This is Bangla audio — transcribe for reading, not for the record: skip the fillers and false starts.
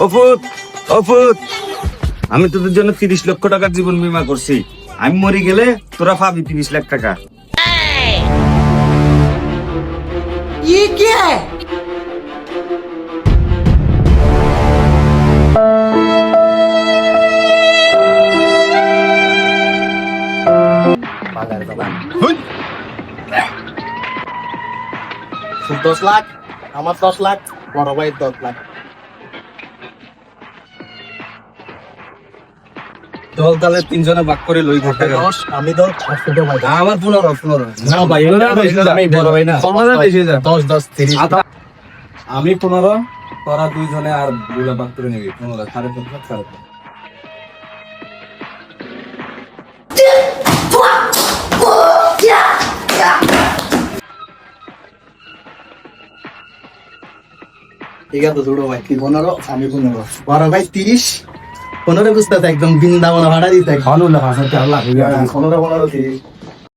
অফুত অফুত, আমি তোদের জন্য 30 লক্ষ টাকার জীবন বীমা করছি। আমি মরে গেলে তোরা পাবি 30 লাখ টাকা। ये क्या है? তোর 10 লাখ, আমার 10 লাখ, বড় ভাই 10 লাখ। দল তাহলে 3 জনে ভাগ করে লই ঘর টাকা। 10 আমি 10 ছোট ভাই। আমার 15 না ভাই, আমি বড় ভাই না। 10 10 30। আমি 15, তোরা 2 জনে আর বুলা ভাগ করে নিবি 15, 15.5 লাখ। ঠিক আছে ছোট ভাই, তুই 15, আমি 15। বড় ভাই 30, 15 বুঝতে একদম বৃন্দাবন ভাড়া দিতে। 15 লাখ আছে, 4 লাখ। 15 30।